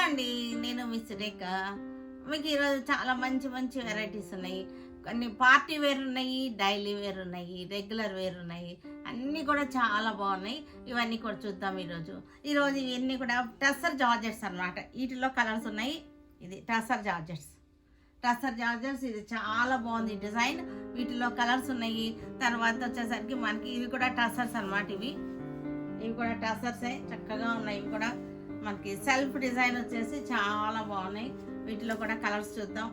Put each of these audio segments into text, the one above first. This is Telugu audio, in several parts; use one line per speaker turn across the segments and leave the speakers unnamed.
అండి. నేను మీ సురేఖ. మీకు ఈరోజు చాలా మంచి మంచి వెరైటీస్ ఉన్నాయి. కొన్ని పార్టీ వేర్ ఉన్నాయి, డైలీ వేర్ ఉన్నాయి, రెగ్యులర్ వేర్ ఉన్నాయి. అన్నీ కూడా చాలా బాగున్నాయి. ఇవన్నీ కూడా చూద్దాం ఈరోజు. ఇవన్నీ కూడా టస్సర్ జార్జెట్స్ అన్నమాట. వీటిలో కలర్స్ ఉన్నాయి. ఇది టస్సర్ జార్జెట్స్. టస్సర్ జార్జెట్స్ ఇది చాలా బాగుంది డిజైన్. వీటిలో కలర్స్ ఉన్నాయి. తర్వాత వచ్చేసరికి మనకి ఇవి కూడా టస్సర్స్ అన్నమాట. ఇవి కూడా టస్సర్సే, చక్కగా ఉన్నాయి. ఇవి కూడా మనకి సెల్ఫ్ డిజైన్ వచ్చేసి చాలా బాగున్నాయి. వీటిలో కూడా కలర్స్ చూద్దాం.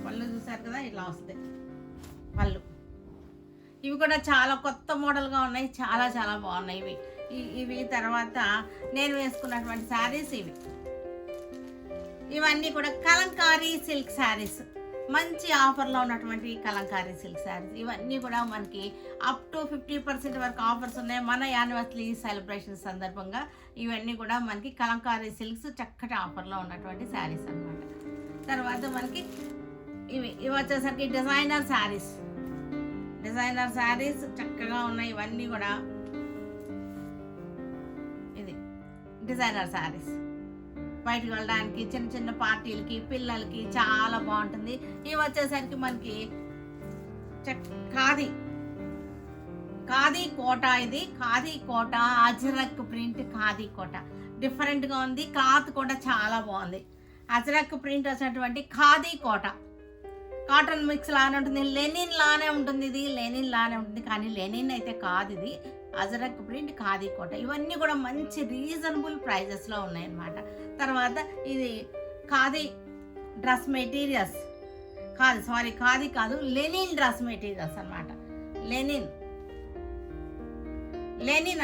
పళ్ళు చూసారు కదా, ఇట్లా వస్తాయి పళ్ళు. ఇవి కూడా చాలా కొత్త మోడల్గా ఉన్నాయి. చాలా చాలా బాగున్నాయి ఇవి. తర్వాత నేను వేసుకున్నటువంటి శారీస్ ఇవన్నీ కూడా కలంకారీ సిల్క్ శారీస్. మంచి ఆఫర్లో ఉన్నటువంటి కలంకారీ సిల్క్ శారీస్. ఇవన్నీ కూడా మనకి అప్ టు 50% వరకు ఆఫర్స్ ఉన్నాయి. మన యానివర్సరీ సెలబ్రేషన్ సందర్భంగా ఇవన్నీ కూడా మనకి కలంకారీ సిల్క్స్ చక్కటి ఆఫర్లో ఉన్నటువంటి శారీస్ అన్నమాట. తర్వాత మనకి ఇవి వచ్చేసరికి డిజైనర్ శారీస్ చక్కగా ఉన్నాయి. ఇవన్నీ కూడా ఇది డిజైనర్ శారీస్. బయటకు వెళ్ళడానికి, చిన్న చిన్న పార్టీలకి, పిల్లలకి చాలా బాగుంటుంది. ఇవి వచ్చేసరికి మనకి ఖాదీ కోట. ఇది ఖాదీ కోట, అజ్రక్ ప్రింట్ ఖాదీ కోట. డిఫరెంట్గా ఉంది. క్లాత్ కూడా చాలా బాగుంది. అజ్రక్ ప్రింట్ వచ్చినటువంటి ఖాదీ కోట. కాటన్ మిక్స్ లానే ఉంటుంది, లెనిన్ లానే ఉంటుంది. ఇది లెనిన్ లానే ఉంటుంది, కానీ లెనిన్ అయితే కాదు. ఇది అజరక్ ప్రింట్ ఖాదీ కోట. ఇవన్నీ కూడా మంచి రీజనబుల్ ప్రైజెస్లో ఉన్నాయన్నమాట. తర్వాత ఇది ఖాదీ డ్రెస్ మెటీరియల్స్. ఖాదీ కాదు, లెనిన్ డ్రెస్ మెటీరియల్స్ అనమాట. లెనిన్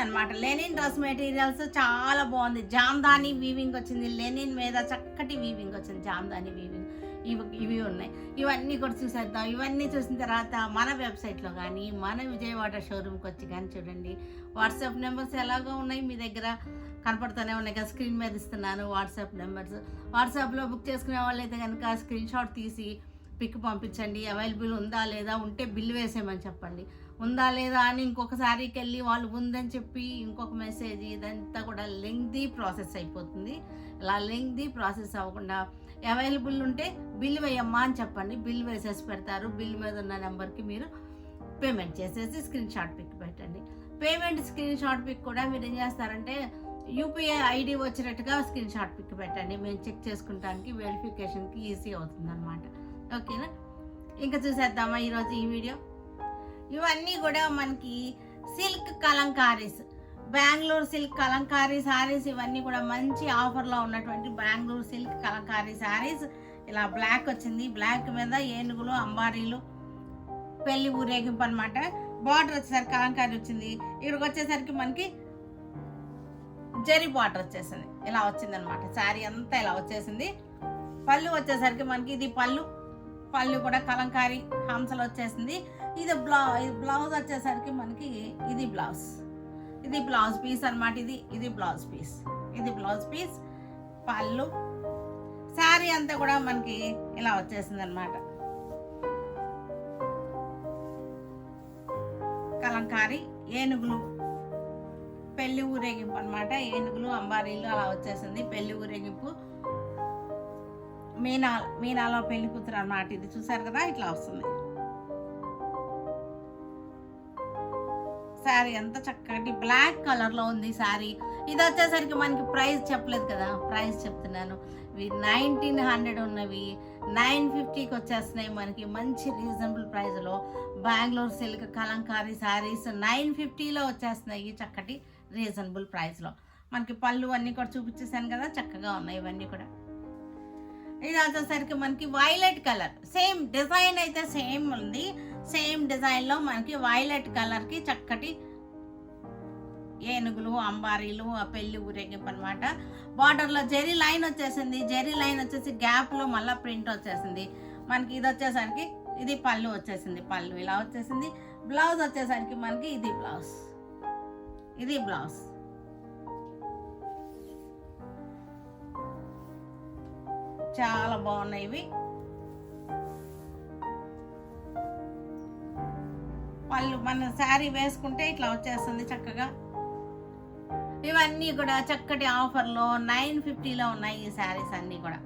అనమాట. లెనిన్ డ్రెస్ మెటీరియల్స్ చాలా బాగుంది. జామ్దాని వీవింగ్ వచ్చింది. లెనిన్ మీద చక్కటి వీవింగ్ వచ్చింది, జామ్దాని వీవింగ్. ఇవి ఉన్నాయి. ఇవన్నీ కూడా చూసేద్దాం. ఇవన్నీ చూసిన తర్వాత మన వెబ్సైట్లో కానీ, మన విజయవాడ షోరూమ్కి వచ్చి కానీ చూడండి. వాట్సాప్ నెంబర్స్ ఎలాగో ఉన్నాయి, మీ దగ్గర కనపడుతూనే ఉన్నాయి కదా, స్క్రీన్ మీద ఇస్తున్నాను వాట్సాప్ నెంబర్స్. వాట్సాప్లో బుక్ చేసుకునే వాళ్ళైతే కనుక స్క్రీన్ షాట్ తీసి పిక్ పంపించండి. అవైలబుల్ ఉందా లేదా, ఉంటే బిల్ వేసేయమని చెప్పండి. ఉందా లేదా అని ఇంకొకసారికి వెళ్ళి వాళ్ళు ఉందని చెప్పి ఇంకొక మెసేజ్, ఇదంతా కూడా లెంగ్దీ ప్రాసెస్ అయిపోతుంది. ఇలా లెంగ్దీ ప్రాసెస్ అవ్వకుండా అవైలబుల్ ఉంటే బిల్ వేయమ్మా అని చెప్పండి. బిల్ వేసేసి పెడతారు. బిల్ మీద ఉన్న నెంబర్కి మీరు పేమెంట్ చేసేసి స్క్రీన్ షాట్ పిక్ పెట్టండి. పేమెంట్ స్క్రీన్ షాట్ పిక్ కూడా మీరు ఏం చేస్తారంటే యూపీఐ ఐడి వచ్చినట్టుగా స్క్రీన్ షాట్ పిక్ పెట్టండి. మేము చెక్ చేసుకుంటానికి, వెరిఫికేషన్కి ఈజీ అవుతుంది అనమాట. ఓకేనా, ఇంకా చూసేద్దామా ఈరోజు ఈ వీడియో. ఇవన్నీ కూడా మనకి సిల్క్ కలంకారీస్, బెంగళూరు సిల్క్ కలంకారీ శారీస్. ఇవన్నీ కూడా మంచి ఆఫర్లో ఉన్నటువంటి బెంగళూరు సిల్క్ కలంకారీ శారీస్. ఇలా బ్లాక్ వచ్చింది. బ్లాక్ మీద ఏనుగులు, అంబారీలు, పెళ్లి ఊరేగింపు అనమాట. బార్డర్ వచ్చేసరికి కలంకారీ వచ్చింది. ఇక్కడికి వచ్చేసరికి మనకి జరీ బార్డర్ వచ్చేసింది. ఇలా వచ్చింది అనమాట. శారీ అంతా ఇలా వచ్చేసింది. పళ్ళు వచ్చేసరికి మనకి ఇది పళ్ళు కూడా కలంకారీ హంసలు వచ్చేసింది. ఇది బ్లౌజ్ వచ్చేసరికి మనకి ఇది బ్లౌజ్ పీస్ అనమాట. ఇది బ్లౌజ్ పీస్. పళ్ళు, శారీ అంతా కూడా మనకి ఇలా వచ్చేసింది అనమాట. కలంకారీ, ఏనుగులు, పెళ్లి ఊరేగింపు అనమాట. ఏనుగులు, అంబారీలు అలా వచ్చేసింది. పెళ్లి ఊరేగింపు, మీనాలో పెళ్లి కూతురు అన్నమాట. ఇది చూసారు కదా, ఇట్లా వస్తుంది. శారీ అంతా చక్కటి బ్లాక్ కలర్లో ఉంది శారీ. ఇది వచ్చేసరికి మనకి ప్రైస్ చెప్పలేదు కదా, ప్రైస్ చెప్తున్నాను. ఇవి 1900 ఉన్నవి 950కి వచ్చేస్తున్నాయి మనకి. మంచి రీజనబుల్ ప్రైస్లో బెంగళూరు సిల్క్ కలంకారీ శారీస్ 950లో వచ్చేస్తున్నాయి. చక్కటి రీజనబుల్ ప్రైస్లో మనకి పళ్ళు అన్నీ కూడా చూపించేసాను కదా, చక్కగా ఉన్నాయి ఇవన్నీ కూడా. ఇది వచ్చేసరికి మనకి వైలెట్ కలర్. సేమ్ డిజైన్ అయితే సేమ్ ఉంది. సేమ్ డిజైన్లో మనకి వైలెట్ కలర్కి చక్కటి ఏనుగులు, అంబారీలు, ఆ పెళ్లి ఊరేగింపు అనమాట. బార్డర్లో జెరీ లైన్ వచ్చేసింది. జెరీ లైన్ వచ్చేసి గ్యాప్లో మళ్ళీ ప్రింట్ వచ్చేసింది మనకి. ఇది వచ్చేసరికి ఇది పళ్ళు వచ్చేసింది. పళ్ళు ఇలా వచ్చేసింది. బ్లౌజ్ వచ్చేసరికి మనకి ఇది బ్లౌజ్. చాలా బాగున్నాయి ఇవి. పళ్ళు మన శారీ వేసుకుంటే ఇట్లా వచ్చేస్తుంది చక్కగా. ఇవన్నీ కూడా చక్కటి ఆఫర్లో 950లో ఉన్నాయి. ఈ శారీస్ అన్నీ కూడా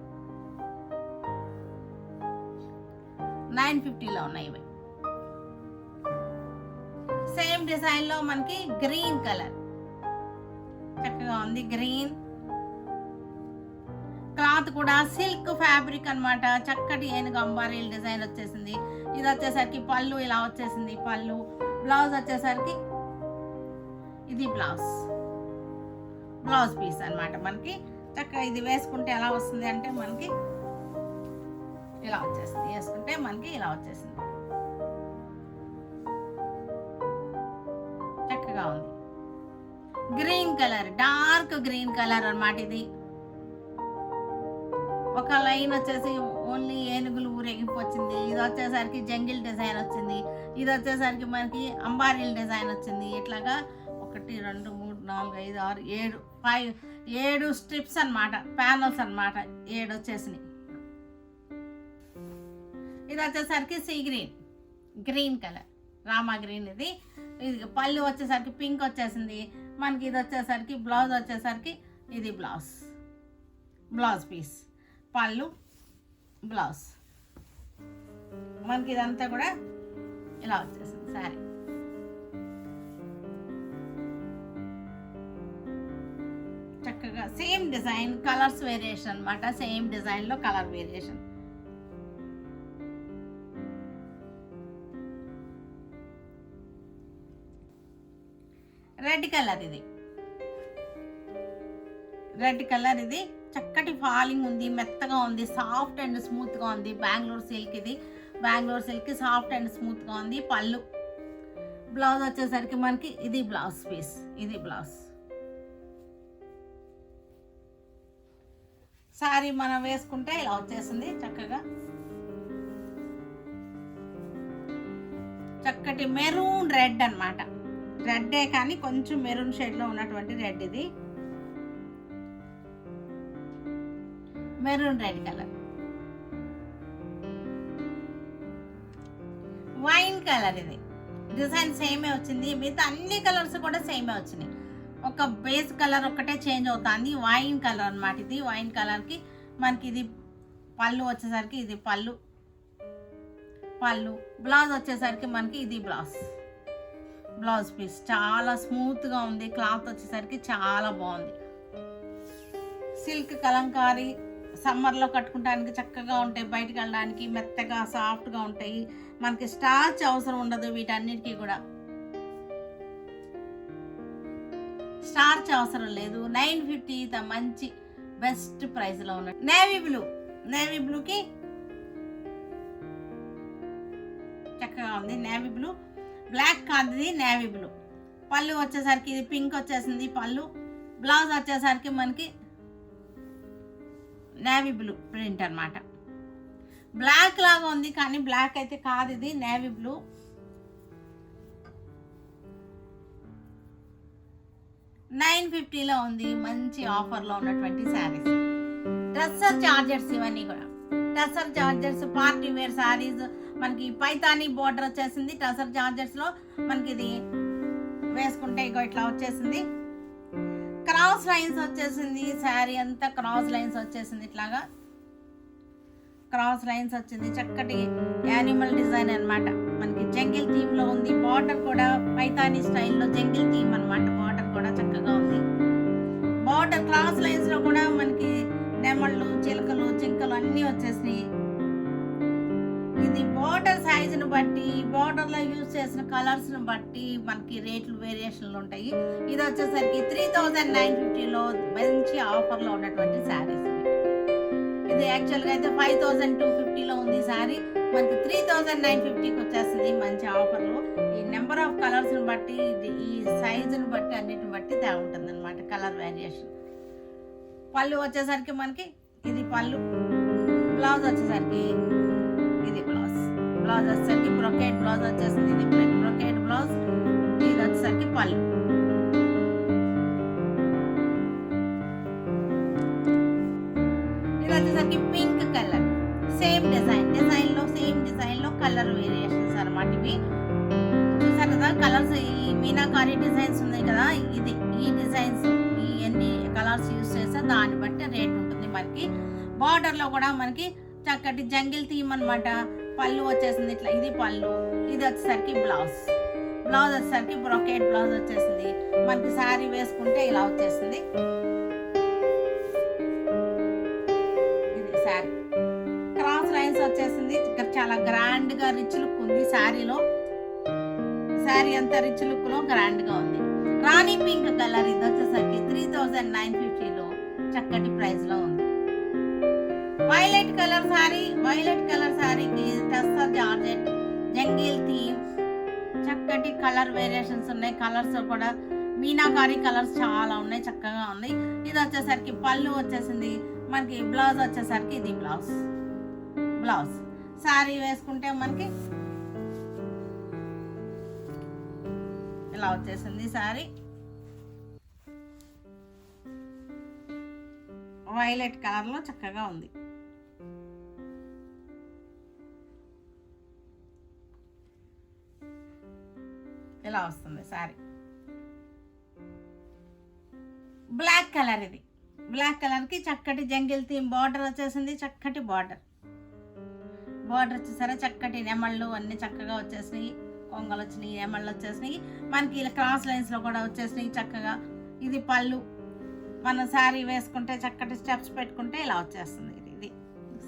950లో ఉన్నాయి. ఇవి సేమ్ డిజైన్లో మనకి గ్రీన్ కలర్ చక్కగా ఉంది. గ్రీన్ క్లాత్ కూడా సిల్క్ ఫ్యాబ్రిక్ అన్నమాట. చక్కటి ఏనుగు అంబారీల డిజైన్ వచ్చేసింది. ఇది వచ్చేసరికి పళ్ళు ఇలా వచ్చేసింది. పళ్ళు బ్లౌజ్ వచ్చేసరికి ఇది బ్లౌజ్ పీస్ అన్నమాట. మనకి చక్కగా ఇది వేసుకుంటే ఎలా వస్తుంది అంటే మనకి ఇలా వచ్చేస్తుంది. వేసుకుంటే మనకి ఇలా వచ్చేసింది. చక్కగా ఉంది. Green colour, dark green colour అన్నమాట. ఇది ఒక లైన్ వచ్చేసి ఓన్లీ ఏనుగులు ఊరేగింపు వచ్చింది. ఇది వచ్చేసరికి జంగిల్ డిజైన్ వచ్చింది. ఇది వచ్చేసరికి మనకి అంబారీల డిజైన్ వచ్చింది. ఇట్లాగా 1 2 3 4 5 6 7 స్ట్రిప్స్ అన్నమాట. ప్యానల్స్ అన్నమాట. 7 వచ్చేసినాయి. ఇది వచ్చేసరికి sea green colour, Rama green. ఇది పళ్ళు వచ్చేసరికి పింక్ వచ్చేసింది మనకి. ఇది వచ్చేసరికి బ్లౌజ్ వచ్చేసరికి ఇది బ్లౌజ్ పీస్, పళ్ళు బ్లౌజ్. మనకి ఇదంతా కూడా ఇలా వచ్చేసింది శారీ. చక్కగా సేమ్ డిజైన్, కలర్స్ వేరియేషన్ అన్నమాట. సేమ్ డిజైన్లో కలర్ వేరియేషన్. రెడ్ కలర్ ఇది చక్కటి ఫాలింగ్ ఉంది. మెత్తగా ఉంది. సాఫ్ట్ అండ్ స్మూత్గా ఉంది. బెంగళూరు సిల్క్. ఇది బెంగళూరు సిల్క్ సాఫ్ట్ అండ్ స్మూత్గా ఉంది. పళ్ళు బ్లౌజ్ వచ్చేసరికి మనకి ఇది బ్లౌజ్ పీస్. ఇది బ్లౌజ్. సారీ మనం వేసుకుంటే ఇలా వచ్చేసింది. చక్కగా చక్కటి మెరూన్ రెడ్ అన్నమాట. రెడ్డే కానీ కొంచెం మెరూన్ షేడ్లో ఉన్నటువంటి రెడ్. ఇది maroon red colour. Wine colour. ఇది డిజైన్ సేమే వచ్చింది. మిగతా అన్ని కలర్స్ కూడా సేమే వచ్చినాయి. ఒక బేస్ కలర్ ఒక్కటే చేంజ్ అవుతుంది. వైన్ కలర్ అన్నమాట. ఇది వైన్ కలర్కి మనకి ఇది పళ్ళు వచ్చేసరికి ఇది పళ్ళు బ్లౌజ్ వచ్చేసరికి మనకి ఇది బ్లౌజ్ పీస్. చాలా స్మూత్గా ఉంది. క్లాత్ వచ్చేసరికి చాలా బాగుంది. సిల్క్ కలంకారీ సమ్మర్లో కట్టుకోవడానికి చక్కగా ఉంటాయి. బయటకు వెళ్ళడానికి మెత్తగా సాఫ్ట్గా ఉంటాయి. మనకి స్టార్చ్ అవసరం ఉండదు. వీటన్నిటికీ కూడా స్టార్చ్ అవసరం లేదు. 950 మంచి బెస్ట్ ప్రైస్లో ఉన్నాయి. నేవీ బ్లూకి చక్కగా ఉంది. నేవీ బ్లూ, బ్లాక్ కాదు, ఇది నేవీ బ్లూ. పళ్ళు వచ్చేసరికి ఇది పింక్ వచ్చేసింది. పళ్ళు బ్లౌజ్ వచ్చేసరికి మనకి నేవీ బ్లూ ప్రింట్ అన్నమాట. బ్లాక్ లాగా ఉంది కానీ బ్లాక్ అయితే కాదు. ఇది నేవీ బ్లూ. $950 ఉంది. మంచి ఆఫర్లో ఉన్నటువంటి శారీస్. టస్సర్ జార్జెట్స్. ఇవన్నీ కూడా tussar georgettes party wear saris. మనకి పైతానీ బోర్డర్ వచ్చేసింది. టస్సర్ జార్జెట్స్లో మనకి ఇది వేసుకుంటే ఇట్లా వచ్చేసింది. క్రాస్ లైన్స్ వచ్చేసింది. శారీ అంతా క్రాస్ లైన్స్ వచ్చేసింది. ఇట్లాగా క్రాస్ లైన్స్ వచ్చింది. చక్కటి యానిమల్ డిజైన్ అన్నమాట. మనకి జంగిల్ థీమ్లో ఉంది. బార్డర్ కూడా పైతానీ స్టైల్లో జంగిల్ థీమ్ అన్నమాట. బార్డర్ కూడా చక్కగా ఉంది. బార్డర్ క్రాస్ లైన్స్లో కూడా మనకి నెమళ్ళు, చిలకలు, జింకలు అన్నీ వచ్చేసినాయి. ఇది బార్డర్ సైజుని బట్టి, బార్డర్లో యూజ్ చేసిన కలర్స్ని బట్టి మనకి రేట్లు వేరియేషన్లు ఉంటాయి. ఇది వచ్చేసరికి 3950లో మంచి ఆఫర్లో ఉన్నటువంటి శారీస్. ఇది యాక్చువల్గా అయితే 5250లో ఉంది శారీ. మనకి 3950కి వచ్చేస్తుంది మంచి ఆఫర్లు. ఈ నెంబర్ ఆఫ్ కలర్స్ని బట్టి, ఈ సైజుని బట్టి, అన్నిటిని బట్టి ఉంటుంది అనమాట కలర్ వేరియేషన్. పళ్ళు వచ్చేసరికి మనకి ఇది పళ్ళు. బ్లౌజ్ వచ్చేసరికి ఇది బ్లౌజ్ వచ్చేసరికి బ్రొకేట్ బ్లౌజ్ వచ్చేసింది. ఇది బ్రొకేట్ బ్లౌజ్. ఇది వచ్చేసరికి పళ్ళు. ఇది వచ్చేసరికి పింక్ కలర్. సేమ్ డిజైన్లో కలర్ వేరియేషన్స్ అనమాట. ఇవి చూసారు కదా కలర్స్. ఈ మీనాకారి డిజైన్స్ ఉన్నాయి కదా, ఈ కలర్స్ యూస్ చేస్తే దాన్ని బట్టి రేట్ ఉంటుంది మనకి. బార్డర్లో కూడా మనకి చక్కటి జంగిల్ థీమ్ అనమాట. పళ్ళు వచ్చేసింది ఇట్లా, ఇది పళ్ళు, ఇది వచ్చేసరికి బ్లౌజ్ వచ్చేసరికి బ్రొకేట్ బ్లౌజ్ వచ్చేసింది. మనకి శారీ వేసుకుంటే ఇలా వచ్చేసింది. ఇది శారీ క్రాస్ లైన్స్ వచ్చేసింది. చాలా గ్రాండ్ గా రిచ్ లుక్ ఉంది శారీలో. శారీ అంతా రిచ్ లుక్ లో గ్రాండ్ గా ఉంది. రాణి పింక్ కలర్, ఇది వచ్చేసరికి 3950లో చక్కటి ప్రైస్ లో ఉంది. వైలెట్ కలర్ శారీకి టస్సర్ జార్జెట్ జంగిల్ థీమ్, చక్కటి కలర్ వేరియేషన్స్ ఉన్నాయి. కలర్స్ కూడా మీనాకారి కలర్స్ చాలా ఉన్నాయి, చక్కగా ఉంది. ఇది వచ్చేసరికి పళ్ళు వచ్చేసింది మనకి. బ్లౌజ్ వచ్చేసరికి ఇది బ్లౌజ్ శారీ వేసుకుంటే మనకి ఇలా వచ్చేసింది. శారీ వైలెట్ కలర్ లో చక్కగా ఉంది. ఇలా వస్తుంది శారీ. బ్లాక్ కలర్, ఇది బ్లాక్ కలర్ కి చక్కటి జంగిల్ థీమ్ బార్డర్ వచ్చేసింది. చక్కటి బార్డర్ వచ్చేసరి చక్కటి నెమళ్ళు అన్ని చక్కగా వచ్చేసినాయి. కొంగలు వచ్చినాయి, నెమళ్ళు వచ్చేసినాయి. మనకి ఇలా క్రాస్ లైన్స్ లో కూడా వచ్చేసినాయి చక్కగా. ఇది పళ్ళు. మనం శారీ వేసుకుంటే చక్కటి స్టెప్స్ పెట్టుకుంటే ఇలా వచ్చేస్తుంది. ఇది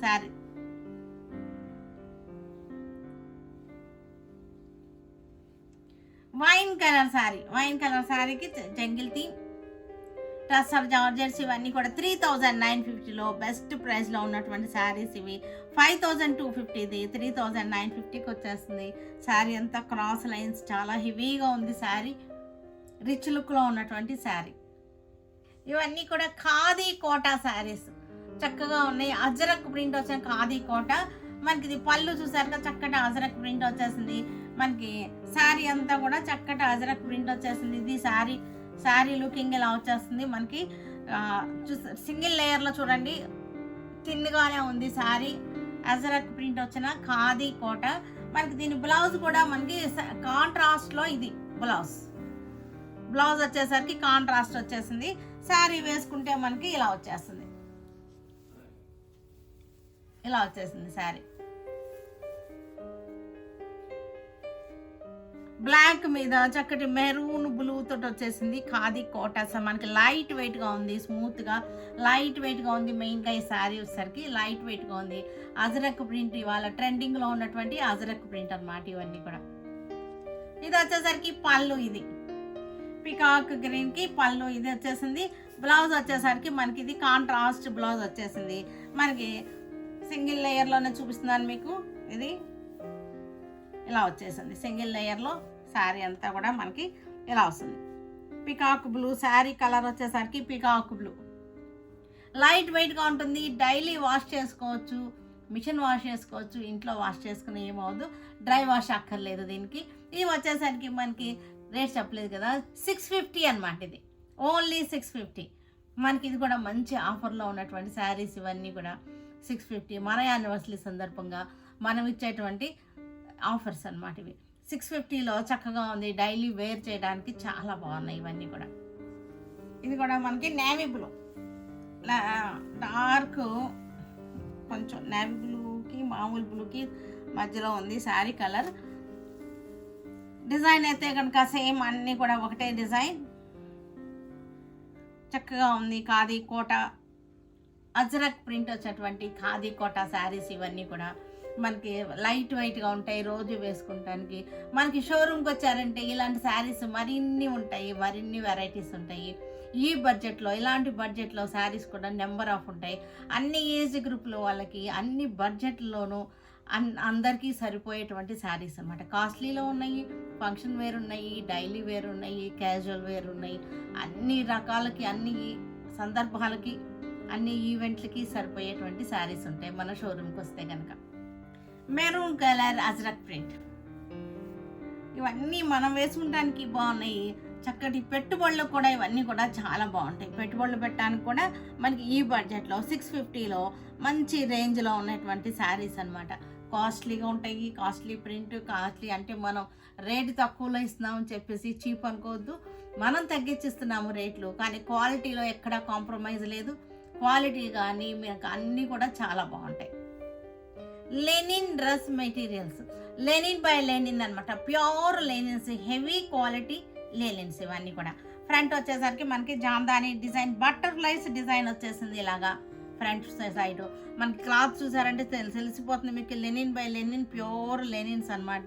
శారీ. వైన్ కలర్ శారీకి జంగిల్ థీమ్, టస్సర్ జార్జెట్స్ ఇవన్నీ కూడా 3950లో బెస్ట్ ప్రైస్ లో ఉన్నటువంటి శారీస్ ఇవి. 5250 ఇది 3950కి వచ్చేస్తుంది. శారీ అంతా క్రాస్ లైన్స్, చాలా హెవీగా ఉంది శారీ. రిచ్ లుక్ లో ఉన్నటువంటి శారీ. ఇవన్నీ కూడా ఖాదీ కోటా శారీస్ చక్కగా ఉన్నాయి. అజరక్ ప్రింట్ వచ్చిన ఖాదీ కోటా. మనకి ఇది పళ్ళు చూసారుగా, చక్కటి అజరక్ ప్రింట్ వచ్చేసింది. మనకి శారీ అంతా కూడా చక్కటి అజరక్ ప్రింట్ వచ్చేసింది. ఇది శారీ లుకింగ్ ఇలా వచ్చేస్తుంది మనకి. సింగిల్ లేయర్లో చూడండి, తిన్నుగానే ఉంది శారీ. అజరక్ ప్రింట్ వచ్చిన ఖాదీ కోట. మనకి దీని బ్లౌజ్ కూడా మనకి కాంట్రాస్ట్లో, ఇది బ్లౌజ్ వచ్చేసరికి కాంట్రాస్ట్ వచ్చేసింది. శారీ వేసుకుంటే మనకి ఇలా వచ్చేస్తుంది. శారీ బ్లాక్ మీద చక్కటి మెరూన్ బ్లూ తోటి వచ్చేసింది. ఖాదీ కోటాస్ మనకి లైట్ వెయిట్ గా ఉంది, స్మూత్ గా లైట్ వెయిట్ గా ఉంది. మెయిన్ గా ఈ శారీ వచ్చేసరికి లైట్ వెయిట్ గా ఉంది. అజరక్ ప్రింట్ ఇవాళ ట్రెండింగ్ లో ఉన్నటువంటి అజరక్ ప్రింట్ అన్నమాట ఇవన్నీ కూడా. ఇది వచ్చేసరికి పళ్ళు, ఇది పికాక్ గ్రీన్ కి పళ్ళు ఇది వచ్చేసింది. బ్లౌజ్ వచ్చేసరికి మనకి ఇది కాంట్రాస్ట్ బ్లౌజ్ వచ్చేసింది. మనకి సింగిల్ లేయర్ లోనే చూపిస్తున్నాను మీకు. ఇది ఇలా వచ్చేసింది సింగిల్ లేయర్ లో. శారీ అంతా కూడా మనకి ఇలా వస్తుంది. పికాక్ బ్లూ శారీ కలర్ వచ్చేసరికి పికాక్ బ్లూ. లైట్ వెయిట్ గా ఉంటుంది. డైలీ వాష్ చేసుకోవచ్చు, మిషన్ వాష్ చేసుకోవచ్చు, ఇంట్లో వాష్ చేసుకుని ఏమవుదు, డ్రై వాష్ అక్కర్లేదు దీనికి. ఇది వచ్చేసరికి మనకి రేట్ చెప్పలేదు కదా, 650 అనమాట. ఇది ఓన్లీ 650. మనకి ఇది కూడా మంచి ఆఫర్లో ఉన్నటువంటి శారీస్ ఇవన్నీ కూడా 650. మన యానివర్సరీ సందర్భంగా మనం ఇచ్చేటువంటి ఆఫర్స్ అనమాట ఇవి. 650లో చక్కగా ఉంది. డైలీ వేర్ చేయడానికి చాలా బాగున్నాయి ఇవన్నీ కూడా. ఇది కూడా మనకి నేవీ బ్లూ, డార్క్ కొంచెం నేవీ బ్లూకి మామూలు బ్లూకి మధ్యలో ఉంది శారీ కలర్. డిజైన్ అయితే కనుక సేమ్ అన్నీ కూడా ఒకటే డిజైన్, చక్కగా ఉంది. ఖాదీ కోట అజరక్ ప్రింట్ వచ్చేటువంటి ఖాదీ కోట శారీస్ ఇవన్నీ కూడా మనకి లైట్ వెయిట్గా ఉంటాయి, రోజు వేసుకుంటానికి. మనకి షోరూమ్కి వచ్చారంటే ఇలాంటి శారీస్ మరిన్ని ఉంటాయి, మరిన్ని వెరైటీస్ ఉంటాయి. ఈ బడ్జెట్లో, ఇలాంటి బడ్జెట్లో శారీస్ కూడా నెంబర్ ఆఫ్ ఉంటాయి. అన్ని ఏజ్ గ్రూప్లో వాళ్ళకి, అన్ని బడ్జెట్లోనూ అందరికీ సరిపోయేటువంటి శారీస్ అన్నమాట. కాస్ట్లీలో ఉన్నాయి, ఫంక్షన్ వేర్ ఉన్నాయి, డైలీ వేర్ ఉన్నాయి, క్యాజువల్ వేర్ ఉన్నాయి. అన్ని రకాలకి, అన్ని సందర్భాలకి, అన్ని ఈవెంట్లకి సరిపోయేటువంటి శారీస్ ఉంటాయి మన షోరూమ్కి వస్తే కనుక. మెరూన్ కలర్ అజరక్ ప్రింట్ ఇవన్నీ మనం వేసుకుంటానికి బాగున్నాయి. చక్కటి పెట్టుబడులు కూడా ఇవన్నీ కూడా చాలా బాగుంటాయి. పెట్టుబడులు పెట్టడానికి కూడా మనకి ఈ బడ్జెట్లో 650లో మంచి రేంజ్లో ఉన్నటువంటి శారీస్ అనమాట. కాస్ట్లీగా ఉంటాయి, కాస్ట్లీ ప్రింట్. కాస్ట్లీ అంటే మనం రేటు తక్కువలో ఇస్తున్నామని చెప్పేసి చీప్ అనుకోవద్దు. మనం తగ్గించిస్తున్నాము రేట్లు, కానీ క్వాలిటీలో ఎక్కడా కాంప్రమైజ్ లేదు. క్వాలిటీ కానీ మీకు అన్నీ కూడా చాలా బాగుంటాయి. Linen dress materials, linen by linen అనమాట. Pure linens, heavy quality linens ఇవన్నీ కూడా. ఫ్రంట్ వచ్చేసరికి మనకి జామ్దాని డిజైన్, బటర్ఫ్లైస్ డిజైన్ వచ్చేసింది ఇలాగా ఫ్రంట్ సైడ్. మనకి క్లాత్ చూసారంటే తెలిసిపోతుంది మీకు. Lenin by Lenin, pure linens అనమాట.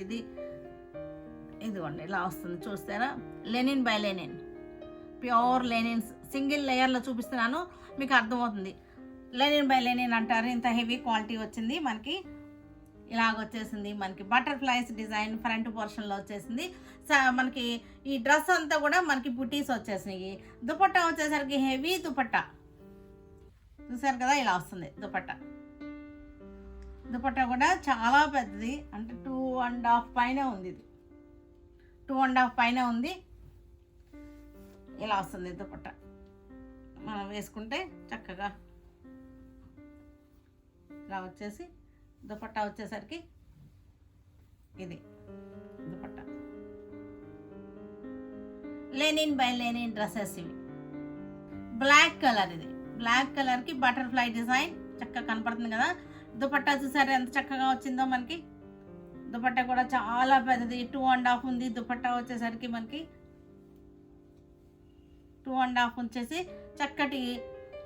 ఇదిగోండి ఇలా వస్తుంది చూస్తారా, Lenin by Lenin, pure linens. Single లేయర్లో చూపిస్తున్నాను, మీకు అర్థమవుతుంది. లెనిన్ బై లెనిన్ అంటారు. ఇంత హెవీ క్వాలిటీ వచ్చింది మనకి. ఇలాగొచ్చేసింది మనకి బటర్ఫ్లైస్ డిజైన్ ఫ్రంట్ పోర్షన్లో వచ్చేసింది. మనకి ఈ డ్రెస్ అంతా కూడా మనకి బుటీస్ వచ్చేసినాయి. దుపట్టా వచ్చేసరికి హెవీ దుపట్టా చూసారు కదా, ఇలా వస్తుంది దుపట్టా. దుపట్టా కూడా చాలా పెద్దది, అంటే 2.5 పైన ఉంది. ఇది 2.5 పైన ఉంది. ఇలా వస్తుంది దుపట్టా. మనం వేసుకుంటే చక్కగా ఇలా వచ్చేసి దుపట్టా వచ్చేసరికి ఇది dupatta. Lenin by linen dresses ఇవి. బ్లాక్ కలర్, ఇది బ్లాక్ కలర్కి బటర్ఫ్లై డిజైన్ చక్కగా కనపడుతుంది కదా. దుపట్టా చూసారు ఎంత చక్కగా వచ్చిందో మనకి. దుపట్టా కూడా చాలా పెద్దది, 2.5 ఉంది. దుపట్టా వచ్చేసరికి మనకి 2.5 వచ్చేసి చక్కటి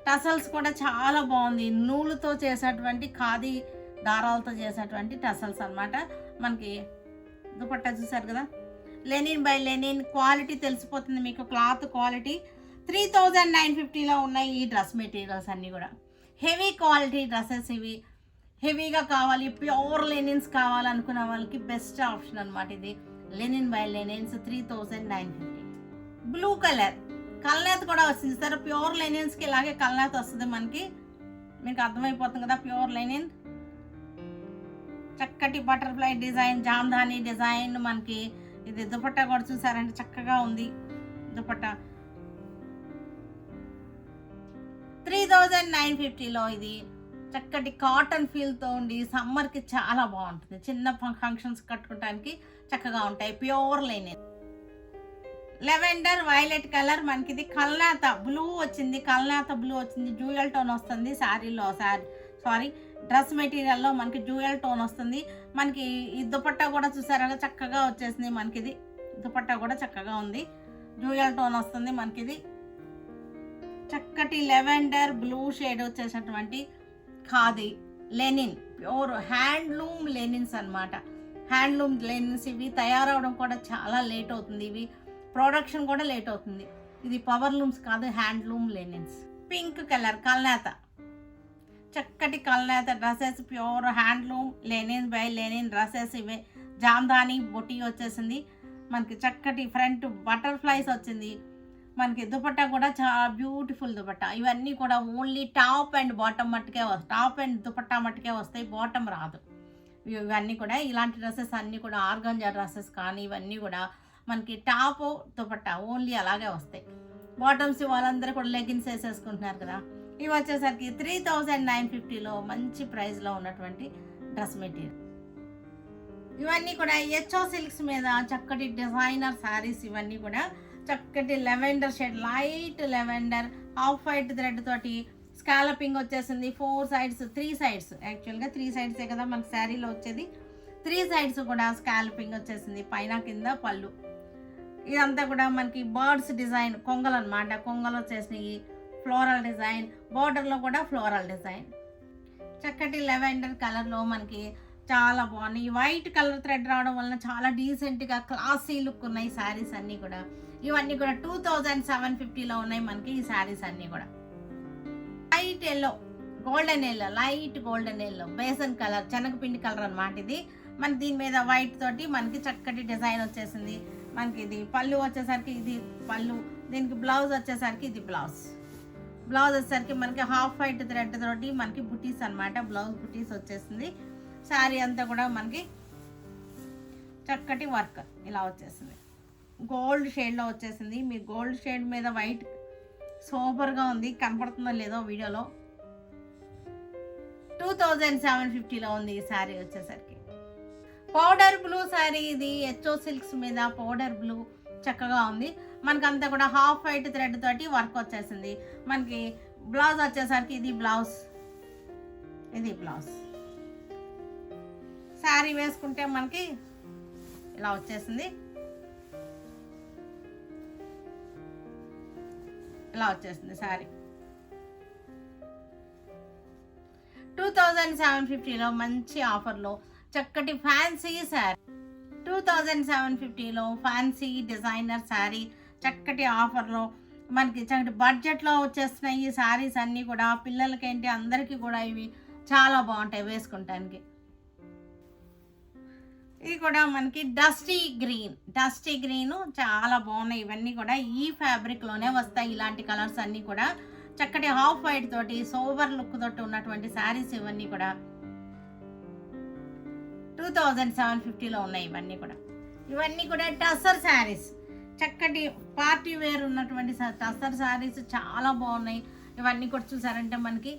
టసల్స్ కూడా చాలా బాగుంది. నూలుతో చేసేటువంటి ఖాదీ దారాలతో చేసేటువంటి టసల్స్ అన్నమాట. మనకి దుపట్టా చూసారు కదా, లెనిన్ బై లెనిన్. క్వాలిటీ తెలిసిపోతుంది మీకు, క్లాత్ క్వాలిటీ. 3950లో ఉన్నాయి ఈ డ్రెస్ మెటీరియల్స్ అన్నీ కూడా. హెవీ క్వాలిటీ డ్రెస్సెస్ ఇవి. హెవీగా కావాలి, ప్యూర్ లెనిన్స్ కావాలనుకున్న వాళ్ళకి బెస్ట్ ఆప్షన్ అనమాట ఇది. Linen by linens 3950. Blue colour కల్నేత కూడా వస్తుంది సార్. ప్యూర్ లెనిన్స్కి ఇలాగే కల్నేత వస్తుంది మనకి. మీకు అర్థమైపోతుంది కదా, ప్యూర్ లెనిన్. చక్కటి బటర్ఫ్లై డిజైన్, జామ్దాని డిజైన్ మనకి. ఇది దుపట్టా కూడా చూసారంటే చక్కగా ఉంది దుపట్టా. 3950లో ఇది చక్కటి కాటన్ ఫీల్తో ఉండి సమ్మర్కి చాలా బాగుంటుంది. చిన్న ఫంక్షన్స్ కట్టుకోవడానికి చక్కగా ఉంటాయి. Pure linen. Lavender violet colour మనకి. ఇది కల్నేత బ్లూ వచ్చింది, కల్నేత బ్లూ వచ్చింది. డ్యూయల్ టోన్ వస్తుంది శారీలో, డ్రెస్ మెటీరియల్లో మనకి డ్యూయల్ టోన్ వస్తుంది మనకి. ఈ దుపట్టా కూడా చూసారా చక్కగా వచ్చేసింది మనకి. ఇది దుపట్టా కూడా చక్కగా ఉంది, డ్యూయల్ టోన్ వస్తుంది మనకి. ఇది చక్కటి లెవెండర్ బ్లూ షేడ్ వచ్చేసినటువంటి khadi linen, pure handloom linens అనమాట. హ్యాండ్లూమ్ లెనిన్స్ ఇవి. తయారవడం కూడా చాలా లేట్ అవుతుంది, ఇవి ప్రొడక్షన్ కూడా లేట్ అవుతుంది. ఇది పవర్ లూమ్స్ కాదు, హ్యాండ్లూమ్ లెనిన్స్. పింక్ కలర్ కల్నేత, చక్కటి కల్నేత dresses, pure handloom linen by linen dresses ఇవే. జామ్దాని బొటీ వచ్చేసింది మనకి. చక్కటి ఫ్రంట్ బటర్ఫ్లైస్ వచ్చింది మనకి. దుపట్టా కూడా చాలా బ్యూటిఫుల్ దుపట్టా. ఇవన్నీ కూడా ఓన్లీ టాప్ అండ్ బాటమ్ మట్టుకే వస్తాయి. టాప్ అండ్ దుపట్టా మట్టుకే వస్తాయి, బాటమ్ రాదు. ఇవన్నీ కూడా ఇలాంటి డ్రెస్సెస్ అన్నీ కూడా ఆర్గంజా డ్రెస్సెస్ కానీ ఇవన్నీ కూడా మనకి టాప్ దుపట్టా ఓన్లీ అలాగే వస్తాయి. బాటమ్స్ వాళ్ళందరూ కూడా లెగిన్స్ వేసేసుకుంటున్నారు కదా. ఇవి వచ్చేసరికి 3950లో మంచి ప్రైస్లో ఉన్నటువంటి డ్రెస్ మెటీరియల్. ఇవన్నీ కూడా హెచ్ఓ సిల్క్స్ మీద చక్కటి డిజైనర్ శారీస్. ఇవన్నీ కూడా చక్కటి lavender shade, light lavender, half white thread తోటి స్కాలపింగ్ వచ్చేసింది. 4 సైడ్స్, 3 సైడ్స్, యాక్చువల్గా 3 సైడ్సే కదా మనకి శారీలో వచ్చేది. 3 సైడ్స్ కూడా స్కాలపింగ్ వచ్చేసింది, పైన కింద పళ్ళు. ఇదంతా కూడా మనకి బర్డ్స్ డిజైన్, కొంగలు అనమాట. కొంగలు వచ్చేసినాయి, ఫ్లోరల్ డిజైన్, బార్డర్లో కూడా ఫ్లోరల్ డిజైన్. చక్కటి లెవెండర్ కలర్లో మనకి చాలా బాగున్నాయి. వైట్ కలర్ థ్రెడ్ రావడం వలన చాలా డీసెంట్గా క్లాసీ లుక్ ఉన్నాయి శారీస్ అన్నీ కూడా. ఇవన్నీ కూడా 2750లో ఉన్నాయి మనకి ఈ శారీస్ అన్నీ కూడా. Light yellow, golden yellow, light golden yellow, besan colour, శనగపిండి కలర్ అనమాట ఇది. మనకి దీని మీద వైట్ తోటి మనకి చక్కటి డిజైన్ వచ్చేసింది మనకి. ఇది పళ్ళు వచ్చేసరికి ఇది పళ్ళు, దీనికి బ్లౌజ్ వచ్చేసరికి ఇది బ్లౌజ్. బ్లౌజ్ వచ్చేసరికి మనకి హాఫ్ వైట్ థ్రెడ్ తోటి మనకి బుటీస్ అనమాట. బ్లౌజ్ బుటీస్ వచ్చేసింది. శారీ అంతా కూడా మనకి చక్కటి వర్క్ ఇలా వచ్చేసింది. గోల్డ్ షేడ్లో వచ్చేసింది. మీ గోల్డ్ షేడ్ మీద వైట్ సూపర్గా ఉంది, కనపడుతుందో లేదో వీడియోలో. 2750లో ఉంది ఈ శారీ వచ్చేసరికి. పౌడర్ బ్లూ శారీ ఇది, హెచ్ఓ సిల్క్స్ మీద పౌడర్ బ్లూ చక్కగా ఉంది. మనకంతా కూడా హాఫ్ వైట్ థ్రెడ్ తోటి వర్క్ వచ్చేసింది. మనకి బ్లౌజ్ వచ్చేసరికి ఇది బ్లౌజ్, ఇది బ్లౌజ్. శారీ వేసుకుంటే మనకి ఇలా వచ్చేసింది, ఇలా వచ్చేసింది శారీ. 2750లో మంచి ఆఫర్లో చక్కటి ఫ్యాన్సీ శారీ, 2750లో ఫ్యాన్సీ డిజైనర్ శారీ చక్కటి ఆఫర్లో మనకి చక్కటి బడ్జెట్లో వచ్చేస్తున్నాయి. ఈ శారీస్ అన్నీ కూడా పిల్లలకేంటి అందరికీ కూడా ఇవి చాలా బాగుంటాయి వేసుకుంటానికి. ఇది కూడా మనకి డస్టీ గ్రీన్ చాలా బాగున్నాయి. ఇవన్నీ కూడా ఈ ఫ్యాబ్రిక్లోనే వస్తాయి. ఇలాంటి కలర్స్ అన్నీ కూడా చక్కటి హాఫ్ వైట్ తోటి సోబర్ లుక్ తోటి ఉన్నటువంటి శారీస్ ఇవన్నీ కూడా 2750లో ఉన్నాయి. ఇవన్నీ కూడా టస్సర్ శారీస్, చక్కటి పార్టీ వేర్ ఉన్నటువంటి టస్సర్ శారీస్ చాలా బాగున్నాయి. ఇవన్నీ కూడా చూసారంటే మనకి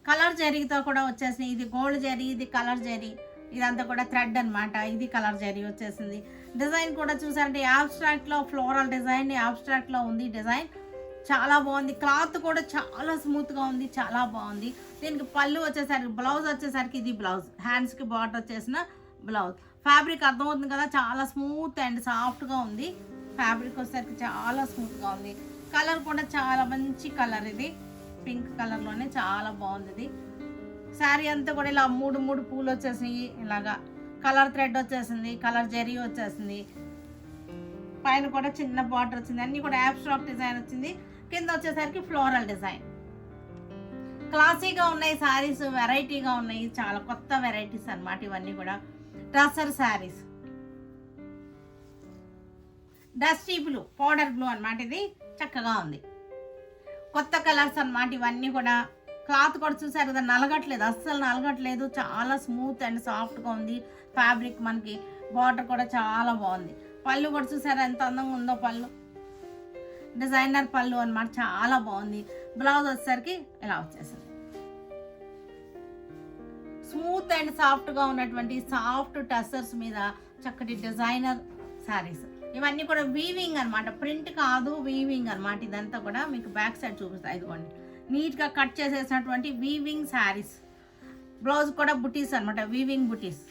కలర్ జరీతో కూడా వచ్చేసినాయి. ఇది గోల్డ్ జరీ, ఇది కలర్ జరీ, ఇదంతా కూడా థ్రెడ్ అనమాట. ఇది కలర్ జరీ వచ్చేసింది. డిజైన్ కూడా చూసారంటే యాబ్స్ట్రాక్ట్లో ఫ్లోరల్ డిజైన్, యాబ్స్ట్రాక్ట్లో ఉంది డిజైన్, చాలా బాగుంది. క్లాత్ కూడా చాలా స్మూత్గా ఉంది, చాలా బాగుంది. దీనికి పళ్ళు వచ్చేసరికి, బ్లౌజ్ వచ్చేసరికి ఇది బ్లౌజ్, హ్యాండ్స్కి బార్డర్ వచ్చేసిన బ్లౌజ్. ఫ్యాబ్రిక్ అర్థమవుతుంది కదా, చాలా స్మూత్ అండ్ సాఫ్ట్గా ఉంది. ఫ్యాబ్రిక్ వచ్చేసరికి చాలా స్మూత్గా ఉంది. కలర్ కూడా చాలా మంచి కలర్, ఇది పింక్ కలర్లోనే చాలా బాగుంది. ఇది శారీ అంతా కూడా ఇలా మూడు పూలు వచ్చేసినాయి. ఇలాగా కలర్ థ్రెడ్ వచ్చేసింది, కలర్ జరీ వచ్చేసింది, పైన కూడా చిన్న బార్డర్ వచ్చింది. అన్నీ కూడా యాబ్స్ట్రాక్ట్ డిజైన్ వచ్చింది. కింద వచ్చేసరికి ఫ్లోరల్ డిజైన్. క్లాసీగా ఉన్నాయి శారీస్, వెరైటీగా ఉన్నాయి, చాలా కొత్త వెరైటీస్ అన్నమాట ఇవన్నీ కూడా. Tussar saris, dusty blue, powder blue అన్నమాట. ఇది చక్కగా ఉంది, కొత్త కలర్స్ అన్నమాట ఇవన్నీ కూడా. క్లాత్ కూడా చూసారు కదా, నలగట్లేదు, అస్సలు నలగట్లేదు, చాలా స్మూత్ అండ్ సాఫ్ట్గా ఉంది ఫ్యాబ్రిక్. మనకి బార్డర్ కూడా చాలా బాగుంది. పళ్ళు కూడా చూసారా ఎంత అందంగా ఉందో, పళ్ళు డిజైనర్ పళ్ళు అన్నమాట, చాలా బాగుంది. బ్లౌజ్ వచ్చేసరికి ఇలా వచ్చేసింది. స్మూత్ అండ్ సాఫ్ట్గా ఉన్నటువంటి సాఫ్ట్ టస్సర్స్ మీద చక్కటి డిజైనర్ శారీస్. ఇవన్నీ కూడా వీవింగ్ అనమాట, ప్రింట్ కాదు, వీవింగ్ అనమాట. ఇదంతా కూడా మీకు బ్యాక్ సైడ్ చూపిస్తాయి. ఇదిగోండి, నీట్గా కట్ చేసేసినటువంటి వీవింగ్ శారీస్. బ్లౌజ్ కూడా బుటీస్ అనమాట, వీవింగ్ బుటీస్.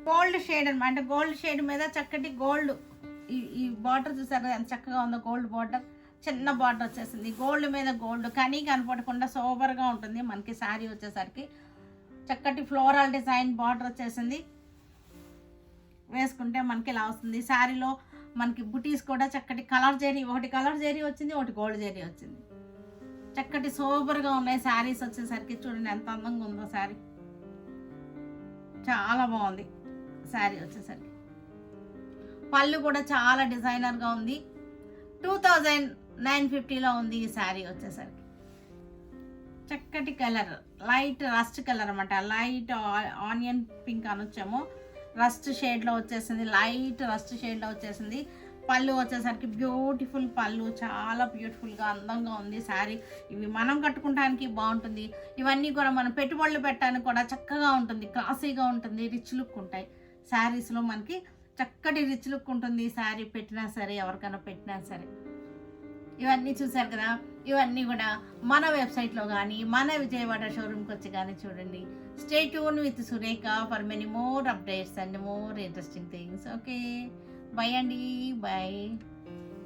గోల్డ్ షేడ్ అనమాట, గోల్డ్ షేడ్ మీద చక్కటి గోల్డ్, ఈ బార్డర్ చూసారు కదా ఎంత చక్కగా ఉందో, గోల్డ్ బార్డర్, చిన్న బార్డర్ వచ్చేసింది. గోల్డ్ మీద గోల్డ్, కనీ కనపడకుండా సోబర్గా ఉంటుంది మనకి శారీ వచ్చేసరికి. చక్కటి ఫ్లోరల్ డిజైన్ బార్డర్ వచ్చేసింది. వేసుకుంటే మనకి ఇలా వస్తుంది. శారీలో మనకి బుటీస్ కూడా చక్కటి కలర్ జరీ, ఒకటి కలర్ జరీ వచ్చింది, ఒకటి గోల్డ్ జరీ వచ్చింది. చక్కటి సోబర్గా ఉన్నాయి శారీస్ వచ్చేసరికి. చూడండి ఎంత అందంగా ఉందో శారీ, చాలా బాగుంది శారీ వచ్చేసరికి. పళ్ళు కూడా చాలా డిజైనర్గా ఉంది. 2950లో ఉంది ఈ శారీ వచ్చేసరికి. చక్కటి కలర్, లైట్ రస్ట్ కలర్ అనమాట, లైట్ ఆనియన్ పింక్ అనొచ్చాము, రస్ట్ షేడ్లో వచ్చేసింది, లైట్ రస్ట్ షేడ్లో వచ్చేసింది. పళ్ళు వచ్చేసరికి బ్యూటిఫుల్ పళ్ళు, చాలా బ్యూటిఫుల్గా అందంగా ఉంది శారీ. ఇవి మనం కట్టుకోవడానికి బాగుంటుంది. ఇవన్నీ కూడా మనం పెట్టుబడులు పెట్టడానికి కూడా చక్కగా ఉంటుంది, క్లాసీగా ఉంటుంది, రిచ్ లుక్ ఉంటాయి శారీస్లో. మనకి చక్కటి రిచ్ లుక్ ఉంటుంది శారీ పెట్టినా సరే, ఎవరికైనా పెట్టినా సరే. ఇవన్నీ చూసారు కదా, ఇవన్నీ కూడా మన వెబ్సైట్లో కానీ మన విజయవాడ షోరూమ్కి వచ్చి కానీ చూడండి. Stay tune with Surekha for many more updates and more interesting things. Okay, by అండి, బై.